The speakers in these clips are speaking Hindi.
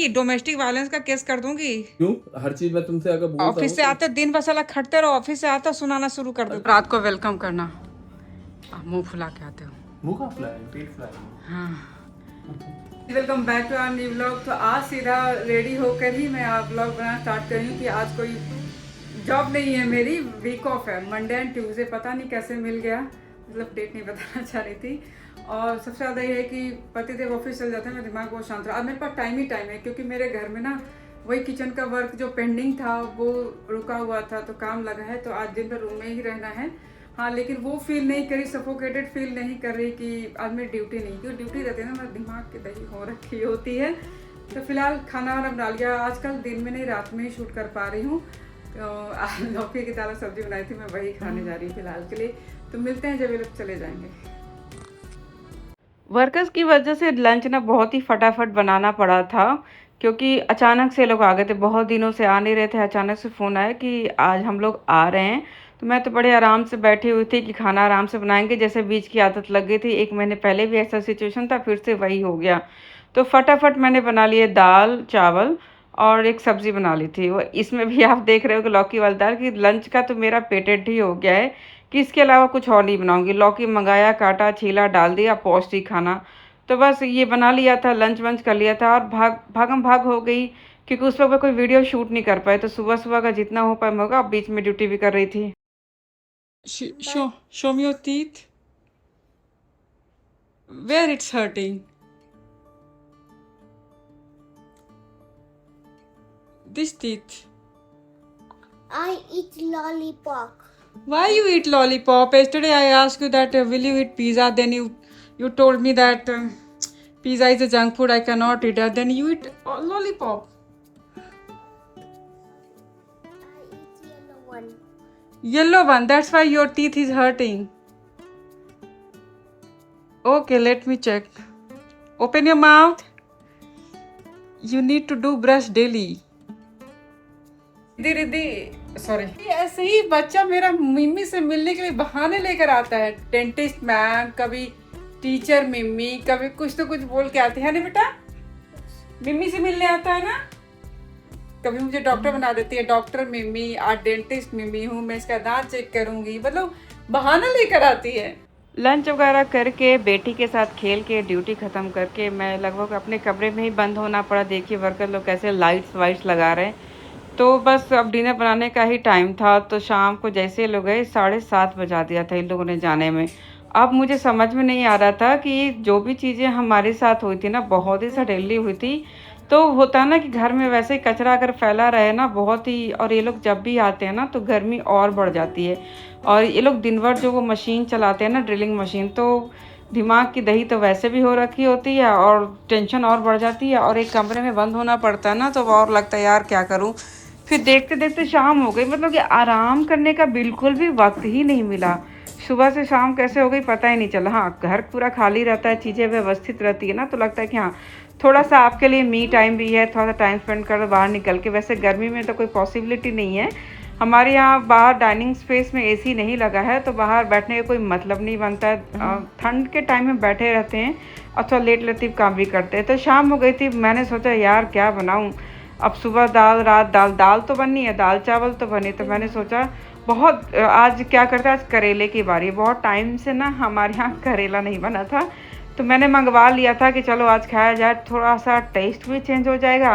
दूंगी, डोमेस्टिक वायलेंस का केस कर दूंगी। क्यों? हर चीज मैं तुमसे अगर बोलता ऑफिस हूँ से आते दिन भर साला खटते रहो, ऑफिस से आता सुनाना शुरू कर दो। रात को वेलकम करना, मुंह फुला के आते हो। मुंह का फुलाए, पेट फुलाए। हाँ, welcome back to our new vlog. तो आज सीधा रेडी होकर ही मैं व्लॉग बनाना स्टार्ट कर रही हूँ कि आज कोई जॉब नहीं है मेरी, वीक ऑफ है, मंडे एंड ट्यूसडे। पता नहीं कैसे मिल गया, मतलब डेट नहीं बताना चाह रही थी। और सबसे ज़्यादा ये है कि पतिदेव ऑफिस चल जाते हैं, मेरा दिमाग बहुत शांत रहा। आज मेरे पास टाइम ही टाइम है, क्योंकि मेरे घर में ना वही किचन का वर्क जो पेंडिंग था वो रुका हुआ था, तो काम लगा है। तो आज दिन भर रूम में ही रहना है। हाँ, लेकिन वो फील नहीं करी, सफोकेटेड फील नहीं कर रही कि आज मेरी ड्यूटी नहीं, क्योंकि ड्यूटी रहती है ना, मेरे दिमाग की दही हो रखी होती है। तो फिलहाल खाना वाना बना लिया, आजकल दिन में नहीं रात में ही शूट कर पा रही हूँ। तो लौकी की दाल सब्जी बनाई थी, मैं वही खाने जा रही हूँ फिलहाल के लिए। तो मिलते हैं जब ये लोग चले जाएंगे। वर्कर्स की वजह से लंच ना बहुत ही फटाफट बनाना पड़ा था, क्योंकि अचानक से लोग आ गए थे, बहुत दिनों से आ नहीं रहे थे। अचानक से फ़ोन आया कि आज हम लोग आ रहे हैं। तो मैं तो बड़े आराम से बैठी हुई थी कि खाना आराम से बनाएंगे, जैसे बीच की आदत लग गई थी। 1 महीने पहले भी ऐसा सिचुएशन था, फिर से वही हो गया। तो फटाफट मैंने बना लिए दाल चावल और एक सब्ज़ी बना ली थी। वो इसमें भी आप देख रहे हो कि लौकी वाली दाल, कि लंच का तो मेरा पेटेंट ही हो गया है कि इसके अलावा कुछ और नहीं बनाऊंगी। लौकी मंगाया, काटा, छीला, डाल दिया, पौष्टिक खाना। तो बस ये बना लिया था, लंच वंच कर लिया था, और भागम भाग हो गई, क्योंकि उस वक्त मैं कोई वीडियो शूट नहीं कर पाए। तो सुबह सुबह का जितना हो पाए होगा। अब बीच में ड्यूटी भी कर रही थी। Show me your teeth, where it's hurting, this teeth. I eat lollipop. Why you eat lollipop? Yesterday I asked you that will you eat pizza? Then you told me that pizza is a junk food, I cannot eat that. Then you eat lollipop. I eat yellow one. Yellow one. That's why your teeth is hurting. Okay, let me check. Open your mouth. You need to do brush daily. Riddhi sorry, ऐसे ही बच्चा मेरा मिम्मी से मिलने के लिए बहाने लेकर आता है। डेंटिस्ट मैम, कभी टीचर मिम्मी, कभी कुछ तो कुछ बोल के आते हैं ना बेटा। मिम्मी से मिलने आता है ना, कभी मुझे डॉक्टर बना देती है, डॉक्टर मिम्मी, आज डेंटिस्ट मिम्मी हूँ, मैं इसका दांत चेक करूंगी, मतलब बहाना लेकर आती है। लंच वगैरह करके बेटी के साथ खेल के ड्यूटी ख़त्म करके मैं लगभग अपने कमरे में ही बंद होना पड़ा। देखिए वर्कर लोग कैसे लाइट्स वाइट्स लगा रहे हैं। तो बस अब डिनर बनाने का ही टाइम था। तो शाम को जैसे लोग गए, 7:30 बजा दिया था इन लोगों ने जाने में। अब मुझे समझ में नहीं आ रहा था कि जो भी चीज़ें हमारे साथ हुई थी ना, बहुत ही सडनली हुई थी। तो होता है ना कि घर में वैसे ही कचरा अगर फैला रहे ना बहुत ही, और ये लोग जब भी आते हैं ना तो गर्मी और बढ़ जाती है। और ये लोग दिन भर जो वो मशीन चलाते हैं ना, ड्रिलिंग मशीन, तो दिमाग की दही तो वैसे भी हो रखी होती है और टेंशन और बढ़ जाती है। और एक कमरे में बंद होना पड़ता है ना, तो और लगता है यार क्या करूँ। फिर देखते देखते शाम हो गई, मतलब कि आराम करने का बिल्कुल भी वक्त ही नहीं मिला। सुबह से शाम कैसे हो गई पता ही नहीं चला। हाँ, घर पूरा खाली रहता है, चीज़ें व्यवस्थित रहती है ना, तो लगता है कि हाँ थोड़ा सा आपके लिए मी टाइम भी है, थोड़ा सा टाइम स्पेंड कर बाहर निकल के। वैसे गर्मी में तो कोई पॉसिबिलिटी नहीं है। हमारे यहाँ बाहर डाइनिंग स्पेस में एसी नहीं लगा है, तो बाहर बैठने का कोई मतलब नहीं बनता है। ठंड के टाइम में बैठे रहते हैं और थोड़ा लेट लतीफ़ काम भी करते हैं। तो शाम हो गई थी, मैंने सोचा यार क्या बनाऊँ। अब सुबह दाल, रात दाल तो बननी है, दाल चावल तो बने। तो मैंने सोचा बहुत आज क्या करते हैं, आज करेले की बारी। बहुत टाइम से ना हमारे यहाँ करेला नहीं बना था, तो मैंने मंगवा लिया था कि चलो आज खाया जाए, थोड़ा सा टेस्ट भी चेंज हो जाएगा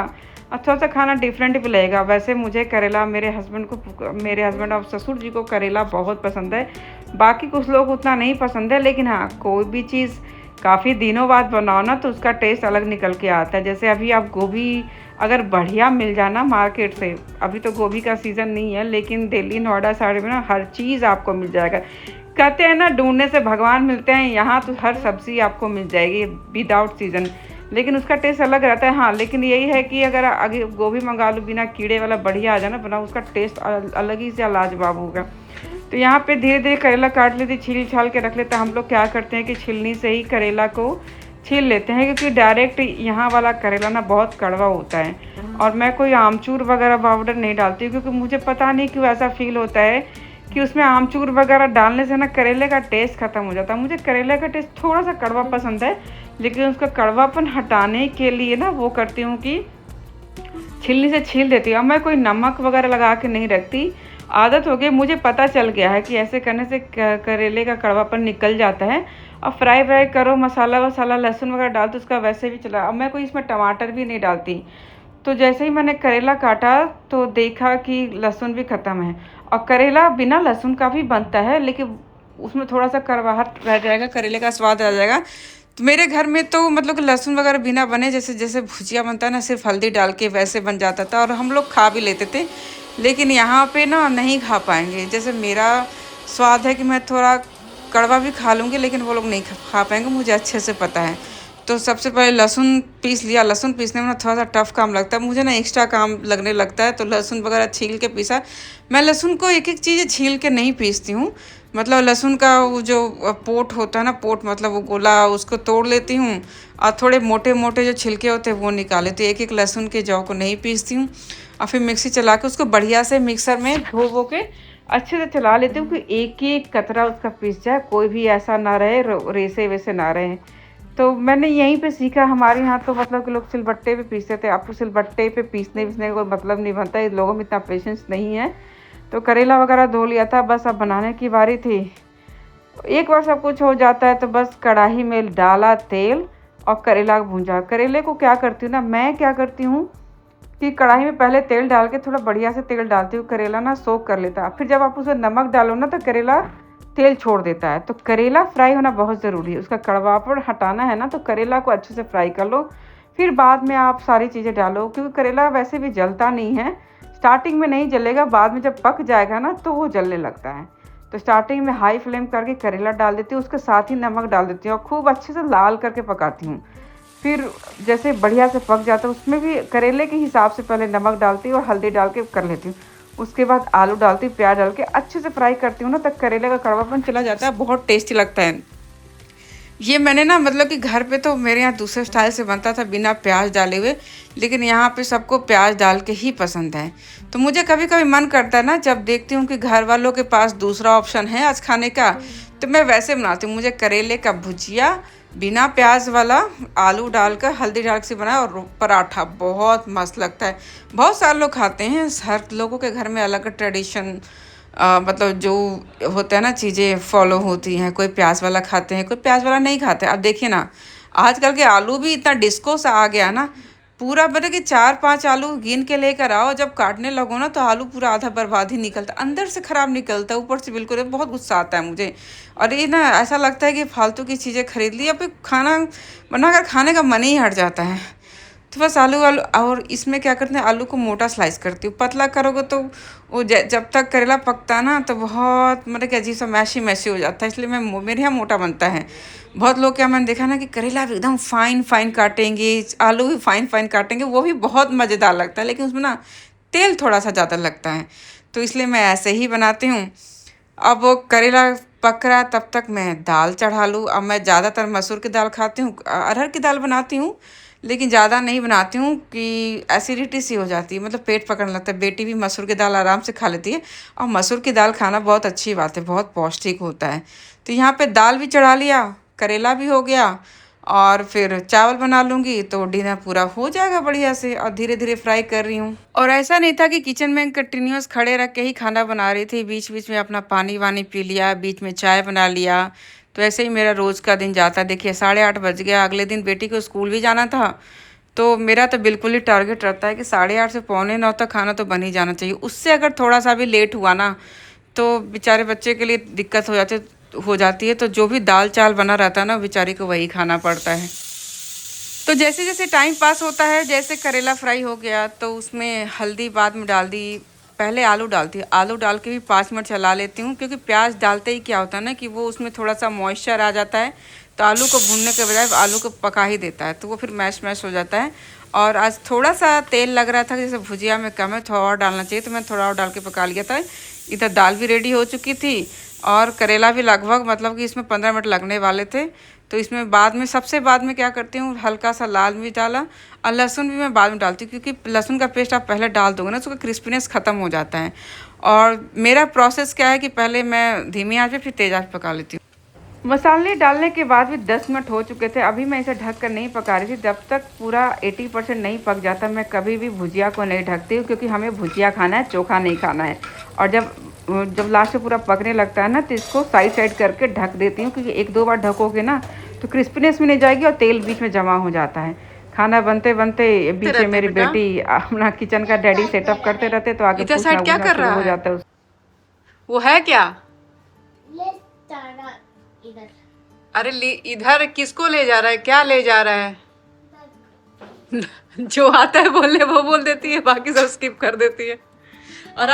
और थोड़ा सा खाना डिफरेंट भी लगेगा। वैसे मुझे करेला, मेरे हस्बैंड और ससुर जी को करेला बहुत पसंद है। बाकी कुछ लोग उतना नहीं पसंद है, लेकिन हाँ कोई भी चीज़ काफ़ी दिनों बाद बनाओ ना तो उसका टेस्ट अलग निकल के आता है। जैसे अभी आप गोभी अगर बढ़िया मिल जाना मार्केट से, अभी तो गोभी का सीज़न नहीं है, लेकिन दिल्ली नोएडा साइड में ना हर चीज़ आपको मिल जाएगा। कहते हैं ना ढूंढने से भगवान मिलते हैं, यहाँ तो हर सब्ज़ी आपको मिल जाएगी विदाउट सीज़न, लेकिन उसका टेस्ट अलग रहता है। हाँ, लेकिन यही है कि अगर आगे गोभी मंगा लो बिना कीड़े वाला बढ़िया आ जाए ना बना, उसका टेस्ट अलग ही से लाजवाब होगा। तो यहाँ पे धीरे धीरे करेला काट लेते, छील छाल के रख लेते। हम लोग क्या करते हैं कि छीलनी से ही करेला को छील लेते हैं, क्योंकि डायरेक्ट यहाँ वाला करेला ना बहुत कड़वा होता है। और मैं कोई आमचूर वगैरह पाउडर नहीं डालती हूँ, क्योंकि मुझे पता नहीं क्यों ऐसा फील होता है कि उसमें आमचूर वगैरह डालने से ना करेले का टेस्ट ख़त्म हो जाता है। मुझे करेले का टेस्ट थोड़ा सा कड़वा पसंद है, लेकिन उसका कड़वापन हटाने के लिए ना वो करती हूँ कि छीलनी से छील देती हूँ। अब मैं कोई नमक वगैरह लगा के नहीं रखती, आदत हो गई, मुझे पता चल गया है कि ऐसे करने से करेले का कड़वापन निकल जाता है। अब फ्राई करो, मसाला वसाला लहसुन वगैरह डाल तो उसका वैसे भी चला। अब मैं कोई इसमें टमाटर भी नहीं डालती। तो जैसे ही मैंने करेला काटा तो देखा कि लहसुन भी ख़त्म है, और करेला बिना लहसुन का भी बनता है, लेकिन उसमें थोड़ा सा कड़वाहट रह जाएगा, करेले का स्वाद रह जाएगा। तो मेरे घर में तो मतलब कि लहसुन वगैरह बिना बने जैसे जैसे भुजिया बनता है ना, सिर्फ हल्दी डाल के वैसे बन जाता था, और हम लोग खा भी लेते थे। लेकिन यहाँ पे ना नहीं खा पाएंगे। जैसे मेरा स्वाद है कि मैं थोड़ा कड़वा भी खा लूँगी, लेकिन वो लोग नहीं खा पाएंगे, मुझे अच्छे से पता है। तो सबसे पहले लहसुन पीस लिया। लहसुन पीसने में ना थोड़ा सा टफ काम लगता है मुझे, ना एक्स्ट्रा काम लगने लगता है, तो लहसुन वगैरह छील के पीसा। मैं लहसुन को एक एक चीज़ छील के नहीं पीसती हूँ। मतलब लहसुन का वो जो पोट होता है ना, पोट मतलब वो गोला, उसको तोड़ लेती हूँ, और थोड़े मोटे मोटे जो छिलके होते हैं वो निकाल लेती हूँ। एक एक लहसुन के जौ को नहीं पीसती हूँ, और फिर मिक्सी चला के उसको बढ़िया से मिक्सर में धो के अच्छे से चला लेती हूँ कि एक एक कतरा उसका पीस जाए, कोई भी ऐसा ना रहे रेसे वैसे ना रहे। तो मैंने यहीं पे सीखा। हमारे यहाँ तो मतलब कि लोग सिलबट्टे पे पीसते थे। आपको सिलबट्टे पे पीसने का कोई मतलब नहीं बनता, इन लोगों में इतना पेशेंस नहीं है। तो करेला वगैरह धो लिया था, बस अब बनाने की बारी थी। एक बार सब कुछ हो जाता है तो बस कढ़ाई में डाला तेल और करेला भूंजा। करेले को क्या करती हूँ ना, मैं क्या करती हूँ कि कढ़ाई में पहले तेल डाल के थोड़ा बढ़िया से तेल डालती हूँ, करेला ना सोक कर लेता है। फिर जब आप उसमें नमक डालो ना तो करेला तेल छोड़ देता है। तो करेला फ्राई होना बहुत ज़रूरी है, उसका कड़वापन हटाना है ना, तो करेला को अच्छे से फ्राई कर लो, फिर बाद में आप सारी चीज़ें डालो। क्योंकि करेला वैसे भी जलता नहीं है, स्टार्टिंग में नहीं जलेगा, बाद में जब पक जाएगा ना तो वो जलने लगता है। तो स्टार्टिंग में हाई फ्लेम करके करेला डाल देती हूँ, उसके साथ ही नमक डाल देती हूँ और खूब अच्छे से लाल करके पकाती हूँ। फिर जैसे बढ़िया से पक जाता है, उसमें भी करेले के हिसाब से पहले नमक डालती हूँ और हल्दी डाल के कर लेती हूँ। उसके बाद आलू डालती हूँ, प्याज डाल के अच्छे से फ्राई करती हूँ ना, तब करेले का कड़वापन चला जाता है, बहुत टेस्टी लगता है। ये मैंने ना मतलब कि घर पे तो मेरे यहाँ दूसरे स्टाइल से बनता था बिना प्याज डाले हुए, लेकिन यहाँ पे सबको प्याज डाल के ही पसंद है। तो मुझे कभी कभी मन करता है ना, जब देखती हूँ कि घर वालों के पास दूसरा ऑप्शन है आज खाने का, तो मैं वैसे बनाती हूँ। मुझे करेले का भुजिया बिना प्याज वाला, आलू डालकर हल्दी डाल के बनाया, और पराठा बहुत मस्त लगता है। बहुत सारे लोग खाते हैं, हर लोगों के घर में अलग ट्रेडिशन मतलब जो होता है ना, चीज़ें फॉलो होती हैं। कोई प्याज वाला खाते हैं, कोई प्याज वाला नहीं खाते। अब देखिए ना, आजकल के आलू भी इतना डिस्को सा आ गया ना, पूरा मतलब कि 4-5 आलू गिन के लेकर आओ, जब काटने लगो ना तो आलू पूरा आधा बर्बाद ही निकलता, अंदर से ख़राब निकलता है, ऊपर से बिल्कुल। बहुत गुस्सा आता है मुझे, और ये ना ऐसा लगता है कि फालतू की चीज़ें खरीद ली, अब खाना बनाकर खाने का मन ही हट जाता है। तो बस आलू और इसमें क्या करते हैं, आलू को मोटा स्लाइस करती हूँ। पतला करोगे तो वो जब तक करेला पकता है ना तो बहुत मतलब कि अजीब सा मैशी मैशी हो जाता है, इसलिए मेरे यहाँ मोटा बनता है। बहुत लोग क्या मैंने देखा ना कि करेला भी एकदम फाइन फाइन काटेंगे, आलू भी फाइन फाइन काटेंगे, वो भी बहुत मज़ेदार लगता है, लेकिन उसमें ना तेल थोड़ा सा ज़्यादा लगता है। तो इसलिए मैं ऐसे ही बनाती हूँ। अब वो करेला पक रहा, तब तक मैं दाल चढ़ा लूँ। अब मैं ज़्यादातर मसूर की दाल खाती हूँ, अरहर की दाल बनाती हूँ, लेकिन ज़्यादा नहीं बनाती हूँ कि एसिडिटी सी हो जाती है, मतलब पेट पकड़ने लगता है। बेटी भी मसूर की दाल आराम से खा लेती है, और मसूर की दाल खाना बहुत अच्छी बात है, बहुत पौष्टिक होता है। तो यहाँ पे दाल भी चढ़ा लिया, करेला भी हो गया, और फिर चावल बना लूँगी तो डिनर पूरा हो जाएगा बढ़िया से। और धीरे धीरे फ्राई कर रही हूँ। और ऐसा नहीं था कि किचन में कंटिन्यूस खड़े रख के ही खाना बना रही थी, बीच बीच में अपना पानी वानी पी लिया, बीच में चाय बना लिया। तो ऐसे ही मेरा रोज़ का दिन जाता। देखिए 8:30 बज गया, अगले दिन बेटी को स्कूल भी जाना था। तो मेरा तो बिल्कुल ही टारगेट रहता है कि 8:30 से 8:45 तक खाना तो बन ही जाना चाहिए। उससे अगर थोड़ा सा भी लेट हुआ ना तो बेचारे बच्चे के लिए दिक्कत हो जाती है। तो जो भी दाल चावल बना रहता है ना, बेचारी को वही खाना पड़ता है। तो जैसे जैसे टाइम पास होता है, जैसे करेला फ्राई हो गया तो उसमें हल्दी बाद में डाल दी, पहले आलू डालती हूँ। आलू डाल के भी 5 मिनट चला लेती हूँ, क्योंकि प्याज डालते ही क्या होता है ना कि वो उसमें थोड़ा सा मॉइस्चर आ जाता है, तो आलू को भूनने के बजाय आलू को पका ही देता है, तो वो फिर मैश मैश हो जाता है। और आज थोड़ा सा तेल लग रहा था, जैसे भुजिया में कम है, थोड़ा और डालना चाहिए, तो मैं थोड़ा और डाल के पका लिया था। इधर दाल भी रेडी हो चुकी थी, और करेला भी लगभग मतलब कि इसमें 15 मिनट लगने वाले थे। तो इसमें बाद में सबसे बाद में क्या करती हूँ, हल्का सा लाल मिर्च डाला, और लहसुन भी मैं बाद में डालती हूँ, क्योंकि लहसुन का पेस्ट आप पहले डाल दोगे ना तो उसका क्रिस्पीनेस ख़त्म हो जाता है। और मेरा प्रोसेस क्या है कि पहले मैं धीमी आंच पे फिर तेज़ आंच पे पका लेती हूँ। मसाले डालने के बाद भी 10 मिनट हो चुके थे। अभी मैं इसे ढक कर नहीं पका रही थी। जब तक पूरा 80% नहीं पक जाता मैं कभी भी भुजिया को नहीं ढकती हूँ, क्योंकि हमें भुजिया खाना है, चोखा नहीं खाना है। और जब लास्ट में पूरा पकने लगता है ना, तो इसको साइड साइड करके ढक देती हूँ, क्योंकि 1-2 बार ढकोगे ना तो क्रिस्पीनेस भी नहीं जाएगी और तेल बीच में जमा हो जाता है। खाना बनते बनते बीच में मेरी बेटी अपना किचन का डैडी सेटअप करते रहते, तो आगे पूछना क्या कर रहा हो जाता है। वो है क्या? Let's start out इधर। अरे इधर किसको ले जा रहा है? क्या ले जा रहा है? जो आता है बोलने वो बोल देती है, बाकी सब स्किप कर देती है। और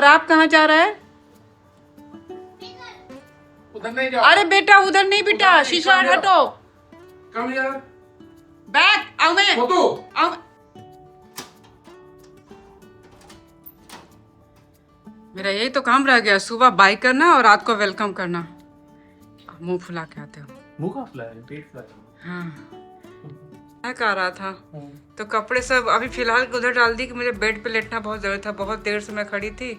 आप कहाँ जा रहा है? उधर नहीं जाओ। अरे बेटा उधर नहीं बेटा, शीशा हटो। कम यार। बैक आओ मैं। आओ। मेरा यही तो काम रह गया, सुबह बाय करना और रात को वेलकम करना। मुंह फुला के आते हो। मुंह का फ्लाई, पेट फ्लाई। हाँ, मैं कह रहा था तो कपड़े सब अभी फिलहाल उधर डाल दी कि मुझे बेड पे लेटना बहुत जरूरी था। बहुत देर से मैं खड़ी थी।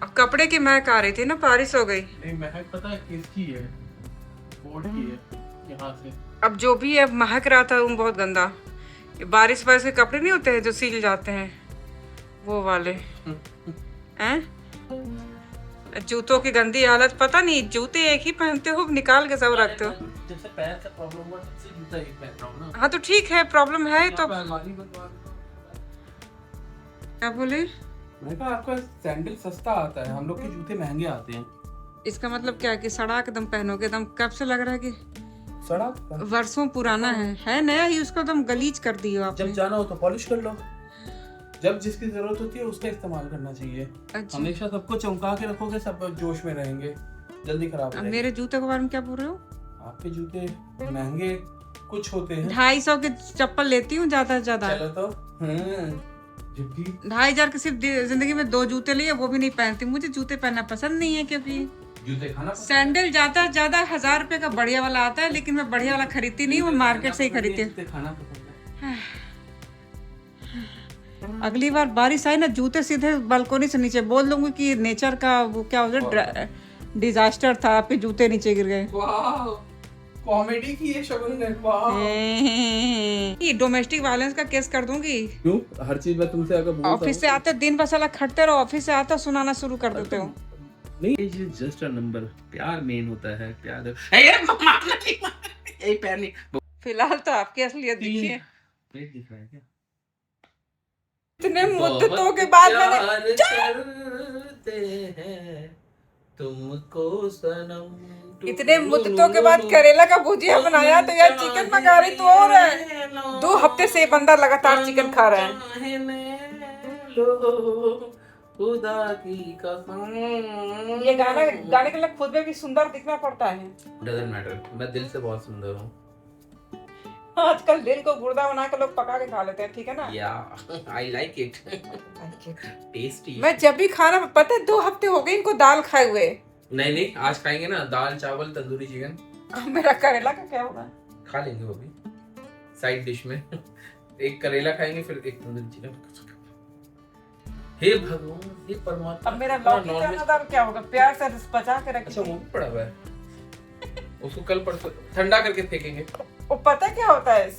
अब कपड़े की महक आ रही थी ना, बारिश हो गई। नहीं, महक पता है किसकी है? बोर्ड की है, यहाँ से। अब जो भी है महक रहा था वो बहुत गंदा। ये बारिश के कपड़े नहीं होते हैं जो सील जाते हैं, वो वाले हैं। जूतों की गंदी हालत। पता नहीं जूते एक ही पहनते हो, निकाल के सब रखते हो। जैसे पैर का प्रॉब्लम हुआ तब से जूता एक पहन रहा हूँ ना। हाँ तो ठीक है, प्रॉब्लम है तो अलमारी बनवा दो। क्या बोले? मैंने कहा आपका सैंडल सस्ता आता है, हम लोग के जूते महंगे आते हैं। इसका मतलब क्या है कि सड़ा के दम पहनोगे? एकदम कब से लग रहा है कि सड़ा? वर्षों पुराना है नया ही, उसको एकदम गलीज कर दियो आपने। जब जाना हो तो पॉलिश कर लो, जब जिसकी जरूरत होती है उसका इस्तेमाल करना चाहिए। अच्छा। हमेशा सबको चमका के रखोगे, सब जोश में रहेंगे, जल्दी खराब हो अब जाएंगे। मेरे जूते के बारे में क्या बोल रहे हो? आपके जूते महंगे कुछ होते हैं। 250 के चप्पल लेती हूँ ज्यादा से ज्यादा। चलो तो 2,500 के सिर्फ जिंदगी में 2 जूते लिए, वो भी नहीं पहनती। मुझे जूते पहनना पसंद नहीं है, क्योंकि जूते खाना सैंडल ज्यादा 1000 रुपए का बढ़िया वाला आता है, लेकिन मैं बढ़िया वाला खरीदती नहीं हूँ, मार्केट से ही खरीदती हूँ। जूते खाना पसंद है। अगली बार बारिश आई ना, जूते सीधे बालकोनी से नीचे बोल दूंगी कि नेचर का वो क्या होता है, डिजास्टर था, आपके जूते नीचे गिर गए। वाह, कॉमेडी की ये शगुन है। वाह, ये डोमेस्टिक वायलेंस का केस कर दूंगी। क्यों? हर चीज में तुमसे अगर ऑफिस से आते दिन भर साला खटते रहो, ऑफिस से आते सुनाना शुरू कर देते हो। नहीं, ये जस्ट अ नंबर। प्यार मेन होता है, प्यार। ए पैनिक। फिलहाल तो आपकी असलियत दिखी है। पेट दिख रहा है क्या? इतने मुद्दतों के बाद मैंने करते हैं तुमको सनम। इतने मुद्दतों के बाद करेला का भुजिया बनाया, तो यार चिकन मंगा रही तो और है। 2 हफ्ते से बंदा लगातार चिकन खा रहा है। खुदा की कसम। ये गाने के लिए खुद में भी सुंदर दिखना पड़ता है। डजंट मैटर, मैं दिल से बहुत सुंदर हूँ। आजकल दिल को गुर्दा बना के लोग पका के खा लेते हैं, ठीक है ना? या आई लाइक इट, टेस्टी। मैं जब भी खाना, पता है 2 हफ्ते हो गए इनको दाल खाए हुए। नहीं, आज खाएंगे ना दाल चावल तंदूरी चिकन। अब मेरा करेला का क्या होगा? खा लेंगे वो भी साइड डिश में। एक करेला खाएंगे, फिर एक तंदूरी चिकन। हे भगवान, हे परमात्मा। अब मेरा लौकी का दाल क्या होगा? प्यार से बचा के रखिए। अच्छा, वो भी पड़ा हुआ है, उसको कल परसों ठंडा करके फेंकेंगे। वो पता क्या होता है,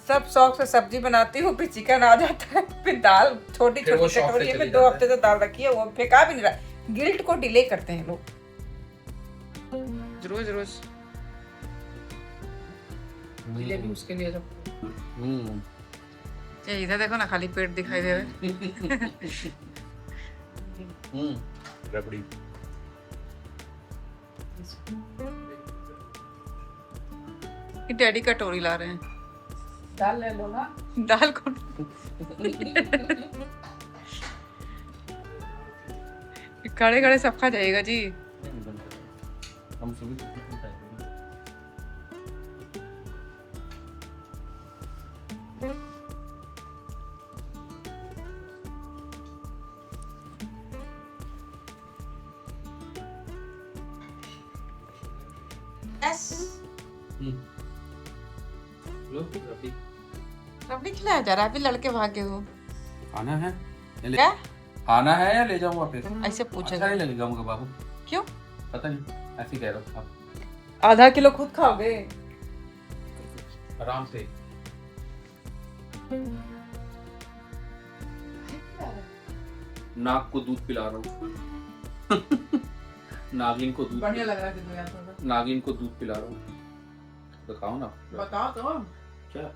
सब शौक से सब्जी बनाती हूँ, फिर चिकन आ जाता है, फिर दाल छोटी छोटी कटोरी में 2 हफ्ते से दाल रखी है, वो फेंका भी नहीं रहा। गिल्ट को डिले करते हैं लोग रोज रोज। भी उसके लिए जब इधर देखो ना, खाली पेट दिखाई दे रहा है। रबड़ी। डैडी कटोरी ला रहे हैं। दाल ले लो ना। दाल को खड़े खड़े सब खा जाएगा जी। हम सुबह रबड़ी खिलाया जा रहा है, अभी लड़के भागे हो। खाना है क्या? खाना है या ले जाऊं वापस? ऐसे पूछेगा। अच्छा नहीं लगेगा मुझे बाबू। क्यों? पता नहीं, ऐसे ही कह रहा था। आधा किलो खुद खाओगे? आराम से। नाक को दूध पिला रहा हूँ। नागिन को दूध, बढ़िया लग रहा है देखो यार थोड़ा। नागिन को दूध पिला रहा हूँ। बताओ ना। बताओ तो। क्या?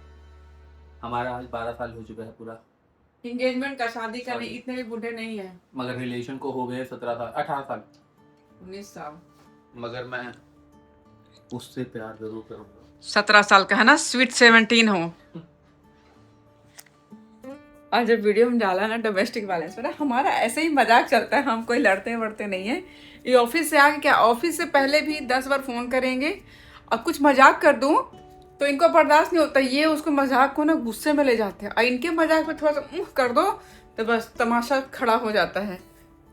हमारा आज 12 साल हो चुका है पूरा। एंगेजमेंट का, शादी का नहीं, इतने भी बूढ़े नहीं है। मगर रिलेशन को हो गए 17 साल, 18 साल। 19 साल। मगर मैं उससे प्यार जरूर करूंगा। 17 साल का है ना, स्वीट 17 हो। और जब वीडियो में डाला ना डोमेस्टिक वायलेंस पे ना, हमारा ऐसे ही मजाक चलता है, हम कोई लड़ते वड़ते नहीं है। ये ऑफिस से आके क्या, ऑफिस से पहले भी 10 बार फोन करेंगे और कुछ मजाक कर दूं तो इनको बर्दाश्त नहीं होता, ये उसको मजाक को ना गुस्से में ले जाते हैं, और इनके मजाक पे थोड़ा सा कर दो तो बस तमाशा खड़ा हो जाता है।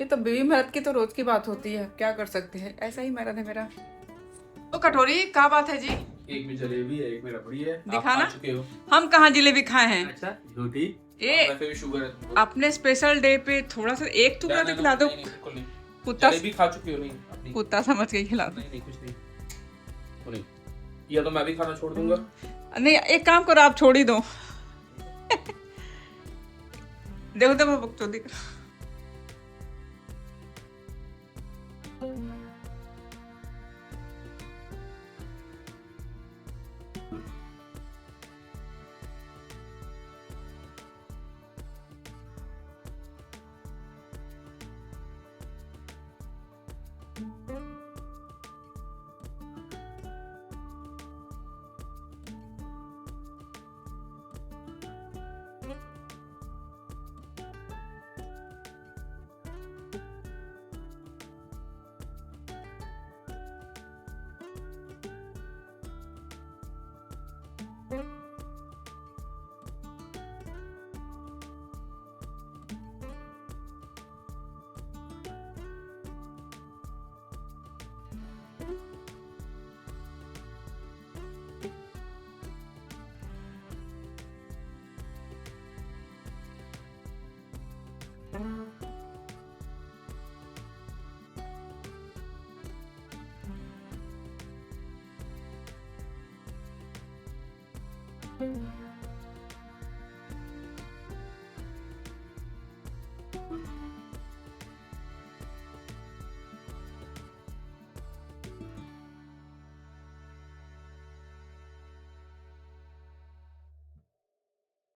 ये तो बीवी मर्द की तो रोज की बात होती है, क्या कर सकते हैं, ऐसा ही मर्द है मेरा। तो कटोरी क्या बात है जी? एक में जलेबी है, एक में रबड़ी है। आप दिखाना। खा चुके हो? हम कहाँ जलेबी खाए हैं? अच्छा, झूठी। ए, वैसे भी शुगर है तुमको। अपने स्पेशल डे पे थोड़ा सा एक टुकड़ा तो खिला दो। नहीं, बिल्कुल नहीं। कुत्ता, जलेबी खा चुके हो? नहीं अपनी। कुत्ता समझ के खिला दो। नहीं नहीं, कुछ नहीं। वो नहीं, या तो मैं भी खाना छोड़ दूंगा। नहीं, एक काम करो, आप छोड़ ही दो। देखो तो मैं बकचोदी कर।